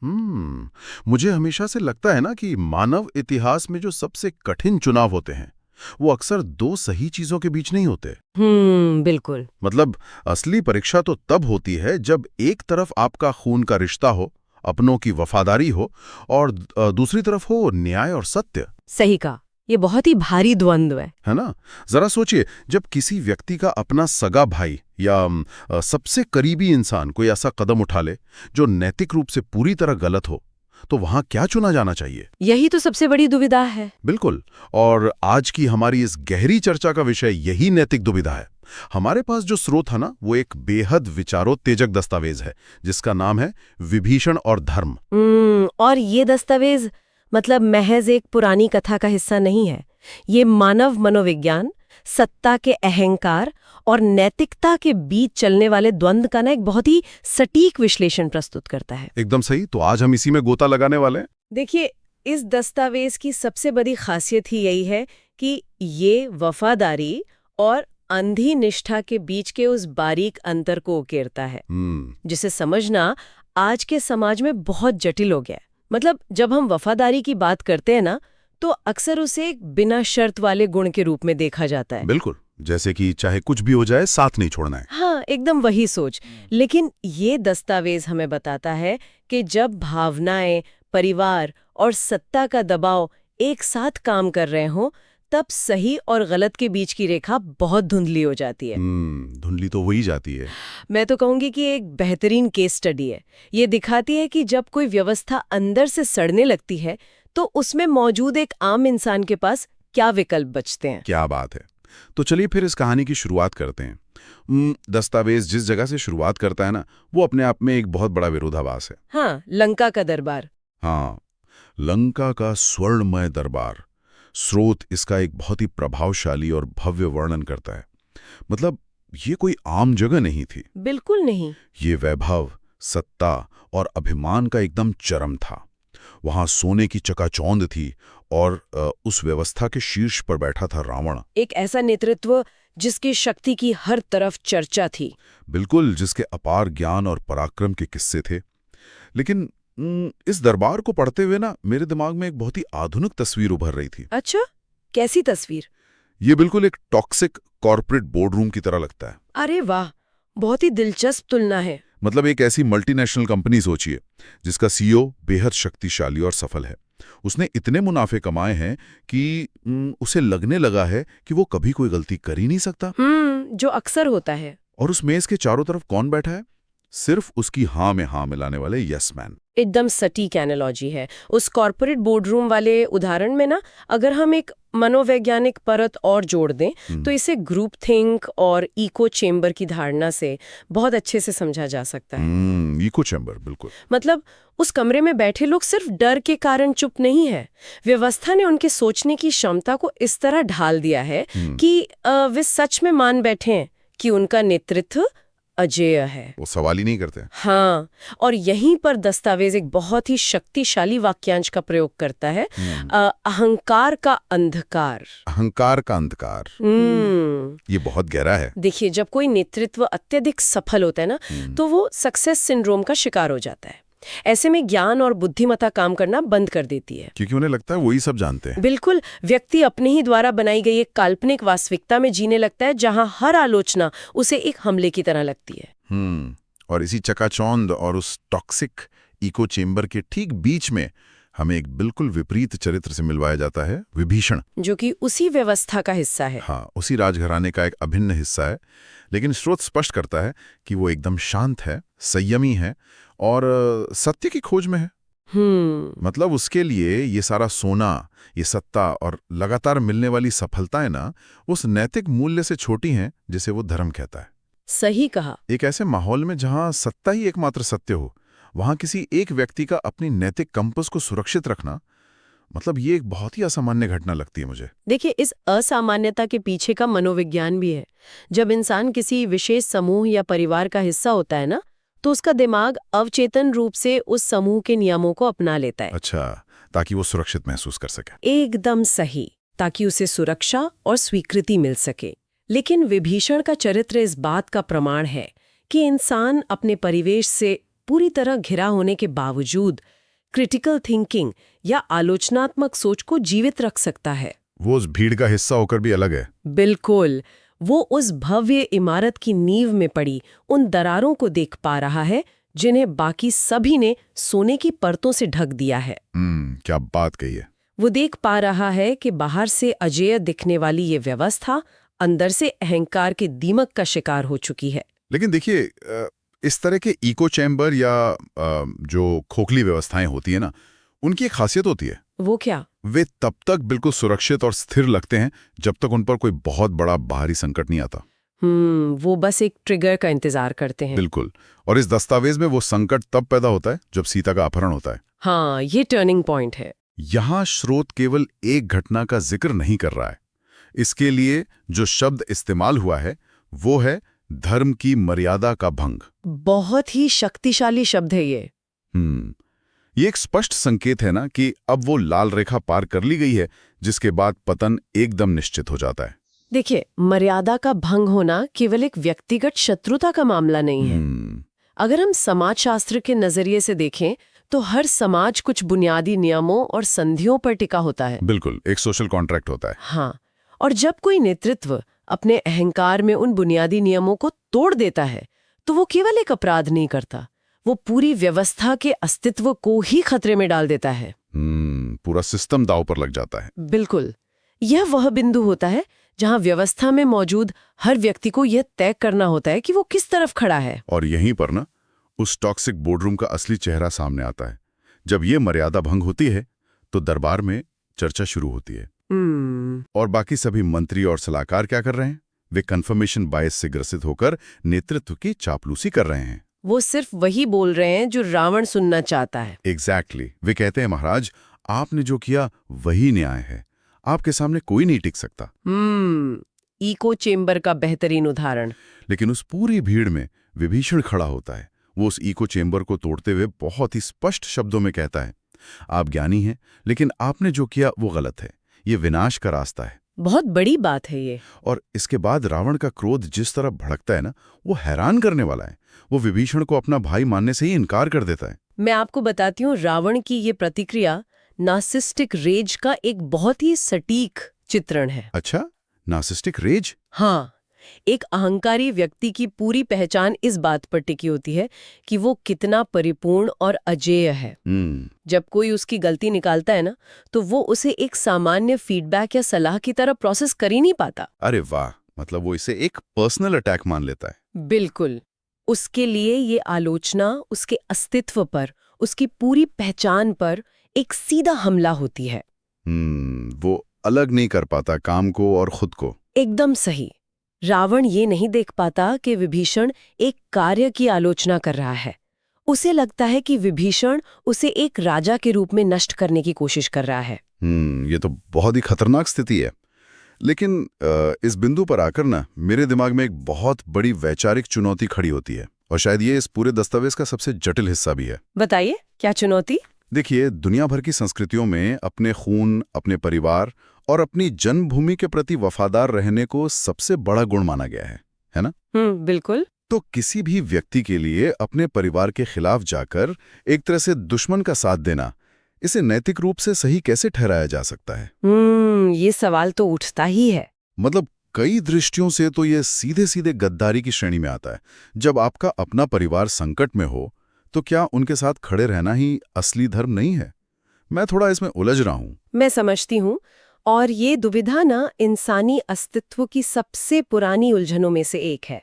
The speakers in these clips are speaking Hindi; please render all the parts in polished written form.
मुझे हमेशा से लगता है ना कि मानव इतिहास में जो सबसे कठिन चुनाव होते हैं वो अक्सर दो सही चीजों के बीच नहीं होते। बिल्कुल। मतलब असली परीक्षा तो तब होती है जब एक तरफ आपका खून का रिश्ता हो, अपनों की वफादारी हो, और दूसरी तरफ हो न्याय और सत्य। सही कहा। ये बहुत ही भारी द्वंद्व है ना? जरा सोचिए, जब किसी व्यक्ति का अपना सगा भाई या सबसे करीबी इंसान कोई ऐसा कदम उठा ले जो नैतिक रूप से पूरी तरह गलत हो, तो वहां क्या चुना जाना चाहिए? यही तो सबसे बड़ी दुविधा है। बिल्कुल। और आज की हमारी इस गहरी चर्चा का विषय यही नैतिक दुविधा है। हमारे पास जो स्रोत है ना, वो एक बेहद विचारोत्तेजक दस्तावेज है जिसका नाम है विभीषण और धर्म। और ये दस्तावेज मतलब महज एक पुरानी कथा का हिस्सा नहीं है। ये मानव मनोविज्ञान, सत्ता के अहंकार और नैतिकता के बीच चलने वाले द्वंद्व का ना एक बहुत ही सटीक विश्लेषण प्रस्तुत करता है। एकदम सही। तो आज हम इसी में गोता लगाने वाले हैं। देखिए, इस दस्तावेज की सबसे बड़ी खासियत ही यही है कि ये वफादारी और अंधी निष्ठा के बीच के उस बारीक अंतर को उकेरता है, जिसे समझना आज के समाज में बहुत जटिल हो गया है। मतलब जब हम वफादारी की बात करते हैं ना, तो अक्सर उसे एक बिना शर्त वाले गुण के रूप में देखा जाता है। बिल्कुल, जैसे कि चाहे कुछ भी हो जाए साथ नहीं छोड़ना है। हाँ, एकदम वही सोच। लेकिन ये दस्तावेज हमें बताता है कि जब भावनाएं, परिवार और सत्ता का दबाव एक साथ काम कर रहे हों, तब सही और गलत के बीच की रेखा बहुत धुंधली हो जाती है। धुंधली तो वही जाती है। मैं तो कहूंगी कि एक बेहतरीन केस स्टडी है। ये दिखाती है कि जब कोई व्यवस्था अंदर से सड़ने लगती है, तो उसमें मौजूद एक आम इंसान के पास क्या विकल्प बचते हैं। क्या बात है। तो चलिए फिर इस कहानी की शुरुआत करते हैं। दस्तावेज जिस जगह से शुरुआत करता है ना, वो अपने आप में एक बहुत बड़ा विरोधाभास है। हाँ, लंका का दरबार। हाँ, लंका का स्वर्णमय दरबार। स्रोत इसका एक बहुत ही प्रभावशाली और भव्य वर्णन करता है। मतलब ये कोई आम जगह नहीं थी। बिल्कुल नहीं। ये वैभव, सत्ता और अभिमान का एकदम चरम था। वहां सोने की चकाचौंध थी और उस व्यवस्था के शीर्ष पर बैठा था रावण। एक ऐसा नेतृत्व जिसकी शक्ति की हर तरफ चर्चा थी। बिल्कुल, जिसके अपार ज्ञान और पराक्रम के किस्से थे। लेकिन इस दरबार को पढ़ते हुए ना मेरे दिमाग में एक बहुत ही आधुनिक तस्वीर उभर रही थी। अच्छा, कैसी तस्वीर? ये बिल्कुल एक टॉक्सिक कॉर्पोरेट बोर्डरूम की तरह लगता है। अरे वाह, बहुत ही दिलचस्प तुलना है। मतलब एक ऐसी मल्टीनेशनल कंपनी सोचिए जिसका सीईओ बेहद शक्तिशाली और सफल है। उसने इतने मुनाफे कमाए हैं कि उसे लगने लगा है कि वो कभी कोई गलती कर ही नहीं सकता। जो अक्सर होता है। और उस मेज के चारों तरफ कौन बैठा है? सिर्फ उसकी हाँ में हाँ मिलाने वाले यस मैन। एकदम सटीक एनालॉजी है। उस कॉर्पोरेट बोर्डरूम वाले उदाहरण में ना, अगर हम एक मनोवैज्ञानिक परत और जोड़ दें तो इसे ग्रुप थिंक और इको चेम्बर की धारणा से बहुत अच्छे से समझा जा सकता है। इको चैम्बर, बिल्कुल। मतलब उस कमरे में बैठे लोग सिर्फ डर के कारण चुप नहीं है। व्यवस्था ने उनके सोचने की क्षमता को इस तरह ढाल दिया है कि वे सच में मान बैठे हैं कि उनका नेतृत्व अजेय है। वो सवाल ही नहीं करते। हाँ, और यहीं पर दस्तावेज एक बहुत ही शक्तिशाली वाक्यांश का प्रयोग करता है। अहंकार का अंधकार। अहंकार का अंधकार। ये बहुत गहरा है। देखिए, जब कोई नेतृत्व अत्यधिक सफल होता है ना, तो वो सक्सेस सिंड्रोम का शिकार हो जाता है। ऐसे में ज्ञान और बुद्धिमत्ता काम करना बंद कर देती है, क्योंकि उन्हें लगता है वही सब जानते हैं। बिल्कुल। व्यक्ति अपने ही द्वारा बनाई गई एक काल्पनिक वास्तविकता में जीने लगता है, जहां हर आलोचना उसे एक हमले की तरह लगती है। और इसी चकाचौंध और उस टॉक्सिक इको चेम्बर के ठीक बीच में हमें एक बिल्कुल विपरीत चरित्र से मिलवाया जाता है, विभीषण, जो कि उसी व्यवस्था का हिस्सा है। हाँ, उसी राजघराने का एक अभिन्न हिस्सा है। लेकिन स्रोत स्पष्ट करता है कि वो एकदम शांत है, संयमी है और सत्य की खोज में है। मतलब उसके लिए ये सारा सोना, ये सत्ता और लगातार मिलने वाली सफलताएं ना उस नैतिक मूल्य से छोटी हैं जिसे वो धर्म कहता है। सही कहा। एक ऐसे माहौल में जहां सत्ता ही एकमात्र सत्य हो, वहां किसी एक व्यक्ति का अपनी नैतिक कंपस को सुरक्षित रखना, मतलब ये एक बहुत ही असामान्य घटना लगती है मुझे। देखिए, इस असामान्यता के पीछे का मनोविज्ञान भी है। जब इंसान किसी विशेष समूह या परिवार का हिस्सा होता है ना, तो उसका दिमाग अवचेतन रूप से उस समूह के नियमों को अपना लेता है। अच्छा, ताकि वो सुरक्षित महसूस कर सके। एकदम सही, ताकि उसे सुरक्षा और स्वीकृति मिल सके। लेकिन विभीषण का चरित्र इस बात का प्रमाण है कि इंसान अपने परिवेश से पूरी तरह घिरा होने के बावजूद क्रिटिकल थिंकिंग या आलोचनात्मक सोच को जीवित रख सकता है। वो उस भीड़ का हिस्सा होकर भी अलग है। बिल्कुल, वो उस भव्य इमारत की नींव में पड़ी उन दरारों को देख पा रहा है जिन्हें बाकी सभी ने सोने की परतों से ढक दिया है। क्या बात कही है। वो देख पा रहा है कि बाहर से अजेय दिखने वाली ये व्यवस्था अंदर से अहंकार के दीमक का शिकार हो चुकी है। लेकिन देखिए, इस तरह के इको चैम्बर या जो खोखली व्यवस्थाएं होती है ना, उनकी एक खासियत होती है। वो क्या? वे तब तक बिल्कुल सुरक्षित और स्थिर लगते हैं जब तक उन पर कोई बहुत बड़ा बाहरी संकट नहीं आता। वो बस एक ट्रिगर का इंतजार करते हैं। बिल्कुल। और इस दस्तावेज में वो संकट तब पैदा होता है जब सीता का अपहरण होता है। हाँ, ये टर्निंग पॉइंट है। यहाँ स्रोत केवल एक घटना का जिक्र नहीं कर रहा है। इसके लिए जो शब्द इस्तेमाल हुआ है वो है धर्म की मर्यादा का भंग। बहुत ही शक्तिशाली शब्द है ये। ये एक स्पष्ट संकेत है ना कि अब वो लाल रेखा पार कर ली गई है, जिसके बाद पतन एकदम निश्चित हो जाता है। देखिए, मर्यादा का भंग होना केवल एक व्यक्तिगत शत्रुता का मामला नहीं है। अगर हम समाजशास्त्र के नजरिए से देखें तो हर समाज कुछ बुनियादी नियमों और संधियों पर टिका होता है। बिल्कुल, एक सोशल कॉन्ट्रैक्ट होता है। हाँ, और जब कोई नेतृत्व अपने अहंकार में उन बुनियादी नियमों को तोड़ देता है तो वो केवल एक अपराध नहीं करता, वो पूरी व्यवस्था के अस्तित्व को ही खतरे में डाल देता है। पूरा सिस्टम दांव पर लग जाता है। बिल्कुल, यह वह बिंदु होता है जहां व्यवस्था में मौजूद हर व्यक्ति को यह तय करना होता है कि वो किस तरफ खड़ा है। और यहीं पर ना उस टॉक्सिक बोर्डरूम का असली चेहरा सामने आता है। जब ये मर्यादा भंग होती है तो दरबार में चर्चा शुरू होती है। और बाकी सभी मंत्री और सलाहकार क्या कर रहे हैं? वे कंफर्मेशन बायस से ग्रसित होकर नेतृत्व की चापलूसी कर रहे हैं। वो सिर्फ वही बोल रहे हैं जो रावण सुनना चाहता है। एग्जैक्टली। वे कहते हैं, महाराज आपने जो किया वही न्याय है, आपके सामने कोई नहीं टिक सकता। इको चेम्बर का बेहतरीन उदाहरण। लेकिन उस पूरी भीड़ में विभीषण खड़ा होता है। वो उस इको चेम्बर को तोड़ते हुए बहुत ही स्पष्ट शब्दों में कहता है, आप ज्ञानी हैं, लेकिन आपने जो किया वो गलत है, ये विनाश का रास्ता है। बहुत बड़ी बात है ये। और इसके बाद रावण का क्रोध जिस तरह भड़कता है ना, वो हैरान करने वाला है। वो विभीषण को अपना भाई मानने से ही इनकार कर देता है। मैं आपको बताती हूँ, रावण की ये प्रतिक्रिया नार्सिस्टिक रेज का एक बहुत ही सटीक चित्रण है। अच्छा, नार्सिस्टिक रेज? हाँ, एक अहंकारी व्यक्ति की पूरी पहचान इस बात पर टिकी होती है कि वो कितना परिपूर्ण और अजेय है। जब कोई उसकी गलती निकालता है ना, तो वो उसे एक सामान्य फीडबैक या सलाह की तरह प्रोसेस कर ही नहीं पाता। अरे वाह, मतलब वो इसे एक पर्सनल अटैक मान लेता है। बिल्कुल। उसके लिए ये आलोचना उसके अस्तित्व पर, उसकी पूरी पहचान पर एक सीधा हमला होती है। वो अलग नहीं कर पाता काम को और खुद को। एकदम सही। रावण ये नहीं देख पाता कि विभीषण एक कार्य की आलोचना कर रहा है। उसे लगता है कि विभीषण उसे एक राजा के रूप में नष्ट करने की कोशिश कर रहा है। ये तो बहुत ही खतरनाक स्थिति है। लेकिन इस बिंदु पर आकर ना मेरे दिमाग में एक बहुत बड़ी वैचारिक चुनौती खड़ी होती है, और शायद ये इस पूरे दस्तावेज का सबसे जटिल हिस्सा भी है। बताइए, क्या चुनौती? देखिए, दुनिया भर की संस्कृतियों में अपने खून, अपने परिवार और अपनी जन्मभूमि के प्रति वफादार रहने को सबसे बड़ा गुण माना गया है ना? बिल्कुल। तो किसी भी व्यक्ति के लिए अपने परिवार के खिलाफ जाकर एक तरह से दुश्मन का साथ देना, इसे नैतिक रूप से सही कैसे ठहराया जा सकता है? ये सवाल तो उठता ही है। मतलब कई दृष्टियों से तो ये सीधे सीधे गद्दारी की श्रेणी में आता है। जब आपका अपना परिवार संकट में हो तो क्या उनके साथ खड़े रहना ही असली धर्म नहीं है? मैं थोड़ा इसमें उलझ रहा हूँ। मैं समझती हूँ, और ये दुविधा ना इंसानी अस्तित्व की सबसे पुरानी उलझनों में से एक है।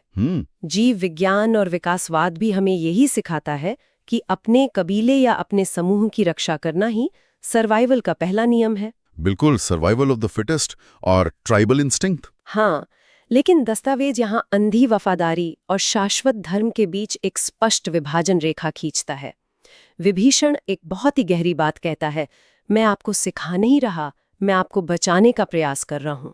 जीव विज्ञान और विकासवाद भी हमें यही सिखाता है कि अपने कबीले या अपने समूह की रक्षा करना ही सर्वाइवल का पहला नियम है। बिल्कुल, सर्वाइवल ऑफ द फिटेस्ट और ट्राइबल इंस्टिंक्ट। हाँ, लेकिन दस्तावेज यहाँ अंधी वफादारी और शाश्वत धर्म के बीच एक स्पष्ट विभाजन रेखा खींचता है। विभीषण एक बहुत ही गहरी बात कहता है, मैं आपको सिखा नहीं रहा, मैं आपको बचाने का प्रयास कर रहा हूँ।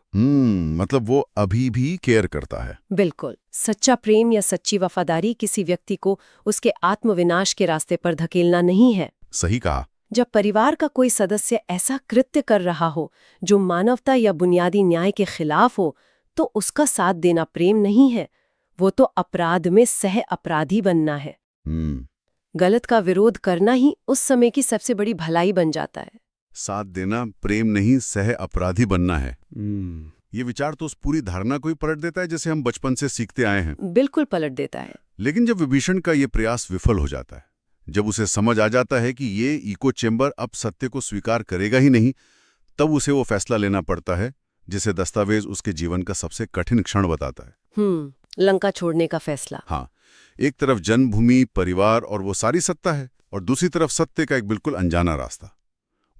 मतलब वो अभी भी केयर करता है। बिल्कुल। सच्चा प्रेम या सच्ची वफादारी किसी व्यक्ति को उसके आत्मविनाश के रास्ते पर धकेलना नहीं है। सही कहा। जब परिवार का कोई सदस्य ऐसा कृत्य कर रहा हो जो मानवता या बुनियादी न्याय के खिलाफ हो, तो उसका साथ देना प्रेम नहीं है, वो तो अपराध में सह अपराधी बनना है। गलत का विरोध करना ही उस समय की सबसे बड़ी भलाई बन जाता है। साथ देना प्रेम नहीं, सह अपराधी बनना है। ये विचार तो उस पूरी धारणा को ही पलट देता है जैसे हम बचपन से सीखते आए हैं। बिल्कुल पलट देता है। लेकिन जब विभीषण का ये प्रयास विफल हो जाता है, जब उसे समझ आ जाता है कि ये इको चेंबर अब सत्य को स्वीकार करेगा ही नहीं, तब उसे वो फैसला लेना पड़ता है जिसे दस्तावेज उसके जीवन का सबसे कठिन क्षण बताता है। लंका छोड़ने का फैसला। हाँ, एक तरफ जन्मभूमि, परिवार और वो सारी सत्ता है, और दूसरी तरफ सत्य का एक बिल्कुल अनजाना रास्ता।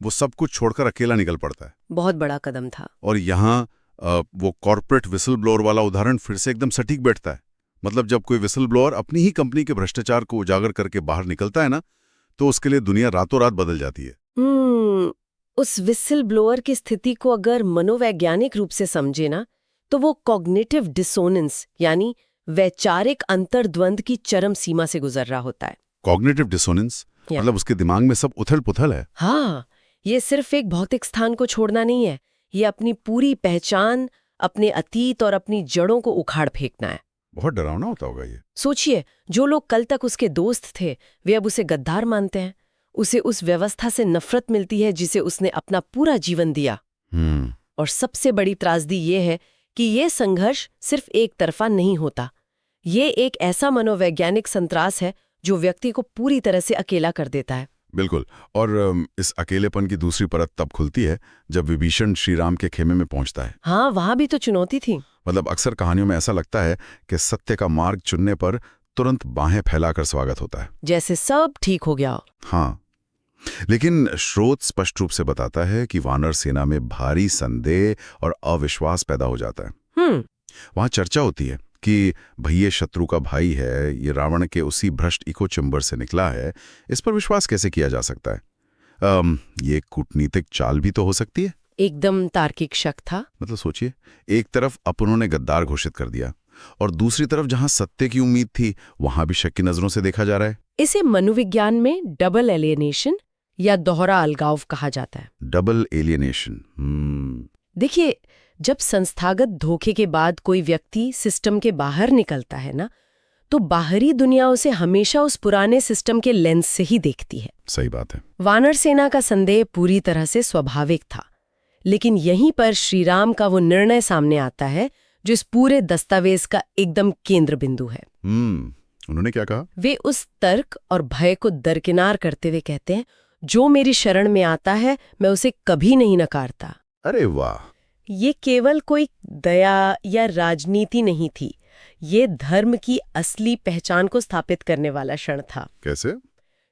वो सब कुछ छोड़कर अकेला निकल पड़ता है। बहुत बड़ा कदम था। और यहाँ वो कॉर्पोरेट विसल ब्लोअर वाला उदाहरण फिर से एकदम सटीक बैठता है। मतलब जब कोई विसल ब्लोअर अपनी ही कंपनी के भ्रष्टाचार को उजागर करके बाहर निकलता है ना, तो उसके लिए दुनिया रातों रात बदल जाती है। उस विसल ब्लोअर की स्थिति को अगर मनोवैज्ञानिक रूप से समझे ना, तो वो कॉग्निटिव डिसोनेंस यानी वैचारिक अंतर्द्वंद की चरम सीमा से गुजर रहा होता है। कॉग्निटिव डिसोनेंस मतलब उसके दिमाग में सब उथल-पुथल है। हाँ, ये सिर्फ एक भौतिक स्थान को छोड़ना नहीं है, ये अपनी पूरी पहचान, अपने अतीत और अपनी जड़ों को उखाड़ फेंकना है। बहुत डरावना होता होगा ये। सोचिए, जो लोग कल तक उसके दोस्त थे, वे अब उसे गद्दार मानते हैं। उसे उस व्यवस्था से नफरत मिलती है जिसे उसने अपना पूरा जीवन दिया। और सबसे बड़ी त्रासदी ये है कि ये संघर्ष सिर्फ एक तरफा नहीं होता। ये एक ऐसा मनोवैज्ञानिक संत्रास है जो व्यक्ति को पूरी तरह से अकेला कर देता है। बिल्कुल। और इस अकेलेपन की दूसरी परत तब खुलती है जब विभीषण श्रीराम के खेमे में पहुंचता है। हाँ, वहां भी तो चुनौती थी। मतलब अक्सर कहानियों में ऐसा लगता है कि सत्य का मार्ग चुनने पर तुरंत बाहें फैलाकर स्वागत होता है, जैसे सब ठीक हो गया। हाँ, लेकिन स्रोत स्पष्ट रूप से बताता है कि वानर सेना में भारी संदेह और अविश्वास पैदा हो जाता है। वहां चर्चा होती है कि भाई ये शत्रु का भाई है, ये रावण के उसी भ्रष्ट इको चेंबर से निकला है, इस पर विश्वास कैसे किया जा सकता है? ये कूटनीतिक चाल भी तो हो सकती है। एकदम तार्किक शक था। मतलब सोचिए, एक तरफ अपनों ने गद्दार घोषित कर दिया और दूसरी तरफ जहां सत्य की उम्मीद थी वहां भी शक की नजरों से देखा जा रहा है। इसे मनोविज्ञान में डबल एलियनेशन या दोहरा अलगाव कहा जाता है। Double alienation. देखिए, जब संस्थागत धोखे के बाद कोई व्यक्ति सिस्टम के बाहर निकलता है ना, तो बाहरी दुनिया उसे हमेशा उस पुराने सिस्टम के लेंस से ही देखती है। सही बात है। वानर सेना का संदेह पूरी तरह से स्वाभाविक था, लेकिन यहीं पर श्रीराम का वो निर्णय सामने आता है जो इस पूरे दस्तावेज का एकदम केंद्र बिंदु है। उन्होंने क्या कहा? वे उस तर्क और भय को दरकिनार करते हुए कहते हैं, जो मेरी शरण में आता है मैं उसे कभी नहीं नकारता। अरे वाह! ये केवल कोई दया या राजनीति नहीं थी, ये धर्म की असली पहचान को स्थापित करने वाला क्षण था। कैसे?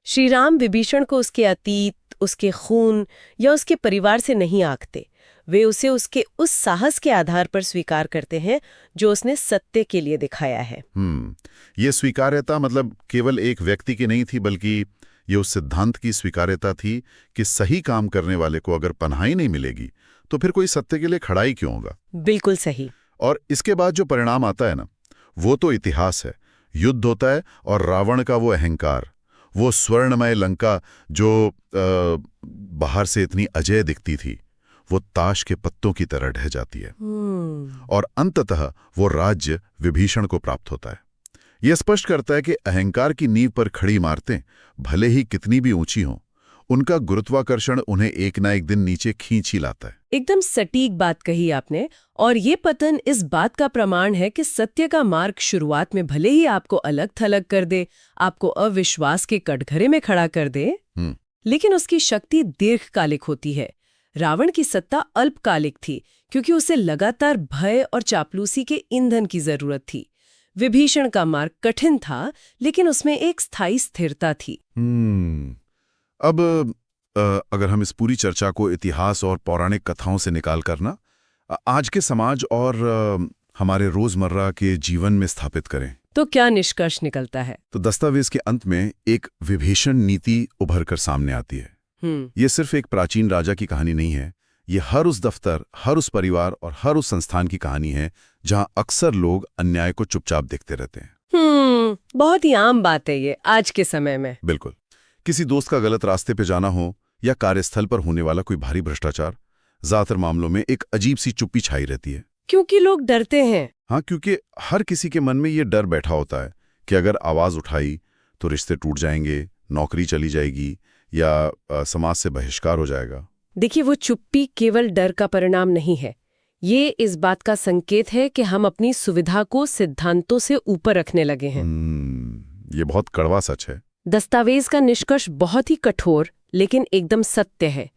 श्रीराम विभीषण को उसके अतीत, उसके खून या उसके परिवार से नहीं आंकते। वे उसे उसके उस साहस के आधार पर स्वीकार करते हैं जो उसने सत्य के लिए दिखाया है। ये स्वीकार्यता मतलब केवल एक व्यक्ति की नहीं थी, बल्कि ये उस सिद्धांत की स्वीकार्यता थी कि सही काम करने वाले को अगर पनाही नहीं मिलेगी तो फिर कोई सत्य के लिए खड़ा ही क्यों होगा। बिल्कुल सही। और इसके बाद जो परिणाम आता है ना, वो तो इतिहास है। युद्ध होता है और रावण का वो अहंकार, वो स्वर्णमय लंका जो बाहर से इतनी अजय दिखती थी, वो ताश के पत्तों की तरह ढह जाती है। और अंततः वो राज्य विभीषण को प्राप्त होता है। यह स्पष्ट करता है कि अहंकार की नींव पर खड़ी इमारतें भले ही कितनी भी ऊंची हों, उनका गुरुत्वाकर्षण उन्हें एक ना एक दिन नीचे खींच ही लाता है। एकदम सटीक बात कही आपने। और ये पतन इस बात का प्रमाण है कि सत्य का मार्ग शुरुआत में भले ही आपको अलग थलग कर दे, आपको अविश्वास के कटघरे में खड़ा कर दे, लेकिन उसकी शक्ति दीर्घकालिक होती है। रावण की सत्ता अल्पकालिक थी क्योंकि उसे लगातार भय और चापलूसी के ईंधन की जरूरत थी। विभीषण का मार्ग कठिन था, लेकिन उसमें एक स्थायी स्थिरता थी। अब अगर हम इस पूरी चर्चा को इतिहास और पौराणिक कथाओं से निकाल कर ना आज के समाज और हमारे रोजमर्रा के जीवन में स्थापित करें, तो क्या निष्कर्ष निकलता है? तो दस्तावेज के अंत में एक विभीषण नीति उभर कर सामने आती है। ये सिर्फ एक प्राचीन राजा की कहानी नहीं है, ये हर उस दफ्तर, हर उस परिवार और हर उस संस्थान की कहानी है जहां अक्सर लोग अन्याय को चुपचाप देखते रहते हैं। बहुत ही आम बात है ये आज के समय में। बिल्कुल। किसी दोस्त का गलत रास्ते पे जाना हो या कार्यस्थल पर होने वाला कोई भारी भ्रष्टाचार, ज्यादातर मामलों में एक अजीब सी चुप्पी छाई रहती है। क्योंकि लोग डरते हैं। हाँ, क्योंकि हर किसी के मन में ये डर बैठा होता है कि अगर आवाज उठाई तो रिश्ते टूट जाएंगे, नौकरी चली जाएगी या समाज से बहिष्कार हो जाएगा। देखिए, वो चुप्पी केवल डर का परिणाम नहीं है। ये इस बात का संकेत है कि हम अपनी सुविधा को सिद्धांतों से ऊपर रखने लगे हैं। ये बहुत कड़वा सच है। दस्तावेज का निष्कर्ष बहुत ही कठोर लेकिन एकदम सत्य है।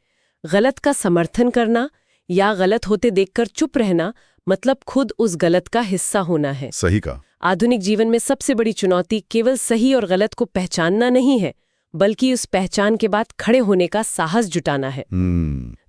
गलत का समर्थन करना या गलत होते देखकर चुप रहना मतलब खुद उस गलत का हिस्सा होना है। सही कहा। आधुनिक जीवन में सबसे बड़ी चुनौती केवल सही और गलत को पहचानना नहीं है, बल्कि उस पहचान के बाद खड़े होने का साहस जुटाना है।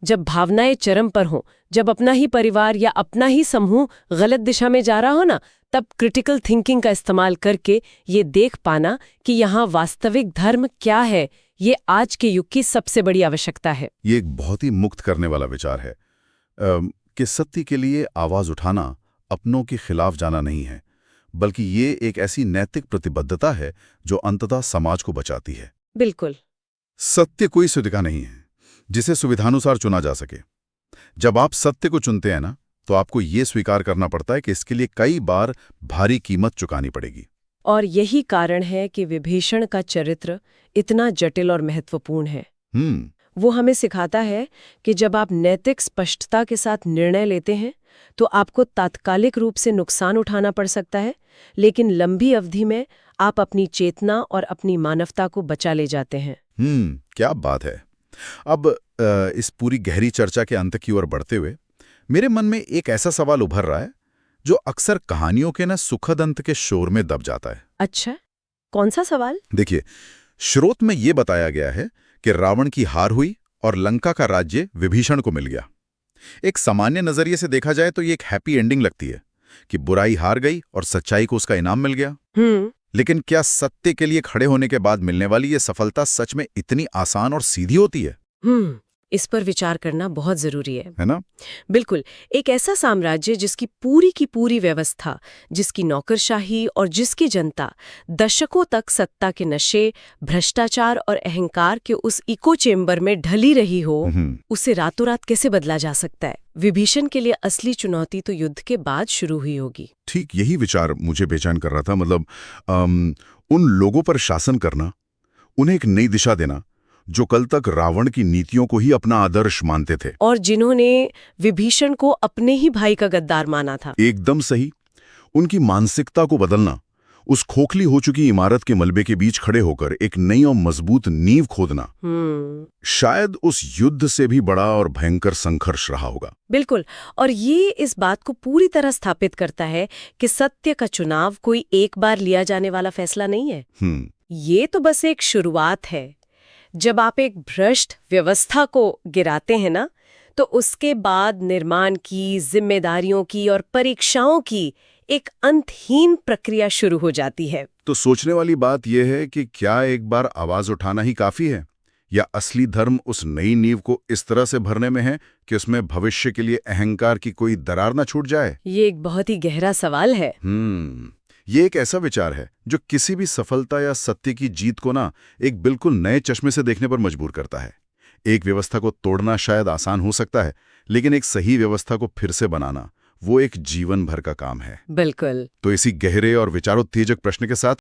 जब भावनाएं चरम पर हों, जब अपना ही परिवार या अपना ही समूह गलत दिशा में जा रहा हो ना, तब क्रिटिकल थिंकिंग का इस्तेमाल करके ये देख पाना कि यहाँ वास्तविक धर्म क्या है, ये आज के युग की सबसे बड़ी आवश्यकता है। ये एक बहुत ही मुक्त करने वाला विचार है कि सत्य के लिए आवाज उठाना अपनों के खिलाफ जाना नहीं है, बल्कि ये एक ऐसी नैतिक प्रतिबद्धता है जो अंततः समाज को बचाती है। बिल्कुल। सत्य कोई सुविधा नहीं है जिसे सुविधानुसार चुना जा सके। जब आप सत्य को चुनते हैं ना, तो आपको ये स्वीकार करना पड़ता है कि इसके लिए कई बार भारी कीमत चुकानी पड़ेगी। और यही कारण है कि विभीषण का चरित्र इतना जटिल और महत्वपूर्ण है। वो हमें सिखाता है कि जब आप नैतिक स्पष्टता के साथ निर्णय लेते हैं तो आपको तात्कालिक रूप से नुकसान उठाना पड़ सकता है, लेकिन लंबी अवधि में आप अपनी चेतना और अपनी मानवता को बचा ले जाते हैं। क्या बात है। अब इस पूरी गहरी चर्चा के अंत की ओर बढ़ते हुए मेरे मन में एक ऐसा सवाल उभर रहा है जो अक्सर कहानियों के सुखद अंत के शोर में दब जाता है। अच्छा, कौन सा सवाल? देखिए, स्रोत में ये बताया गया है कि रावण की हार हुई और लंका का राज्य विभीषण को मिल गया। एक सामान्य नजरिए से देखा जाए तो ये एक हैप्पी एंडिंग लगती है कि बुराई हार गई और सच्चाई को उसका इनाम मिल गया। लेकिन क्या सत्य के लिए खड़े होने के बाद मिलने वाली ये सफलता सच में इतनी आसान और सीधी होती है? इस पर विचार करना बहुत जरूरी है ना? बिल्कुल। एक ऐसा साम्राज्य जिसकी पूरी की पूरी व्यवस्था, जिसकी नौकरशाही और जिसकी जनता दशकों तक सत्ता के नशे, भ्रष्टाचार और अहंकार के उस इको चेम्बर में ढली रही हो, उसे रातों रात कैसे बदला जा सकता है? विभीषण के लिए असली चुनौती तो युद्ध के बाद शुरू हुई होगी। ठीक यही विचार मुझे बेचैन कर रहा था। मतलब उन लोगों पर शासन करना, उन्हें एक नई दिशा देना जो कल तक रावण की नीतियों को ही अपना आदर्श मानते थे और जिन्होंने विभीषण को अपने ही भाई का गद्दार माना था। एकदम सही। उनकी मानसिकता को बदलना, उस खोखली हो चुकी इमारत के मलबे के बीच खड़े होकर एक नई और मजबूत नींव खोदना, शायद उस युद्ध से भी बड़ा और भयंकर संघर्ष रहा होगा। बिल्कुल। और ये इस बात को पूरी तरह स्थापित करता है कि सत्य का चुनाव कोई एक बार लिया जाने वाला फैसला नहीं है। ये तो बस एक शुरुआत है। जब आप एक भ्रष्ट व्यवस्था को गिराते हैं ना, तो उसके बाद निर्माण की, जिम्मेदारियों की और परीक्षाओं की एक अंतहीन प्रक्रिया शुरू हो जाती है। तो सोचने वाली बात यह है कि क्या एक बार आवाज उठाना ही काफी है, या असली धर्म उस नई नींव को इस तरह से भरने में है कि उसमें भविष्य के लिए अहंकार की कोई दरार न छूट जाए? ये एक बहुत ही गहरा सवाल है। ये एक ऐसा विचार है जो किसी भी सफलता या सत्य की जीत को एक बिल्कुल नए चश्मे से देखने पर मजबूर करता है। एक व्यवस्था को तोड़ना शायद आसान हो सकता है, लेकिन एक सही व्यवस्था को फिर से बनाना वो एक जीवन भर का काम है। बिल्कुल। तो इसी गहरे और विचारोत्तेजक प्रश्न के साथ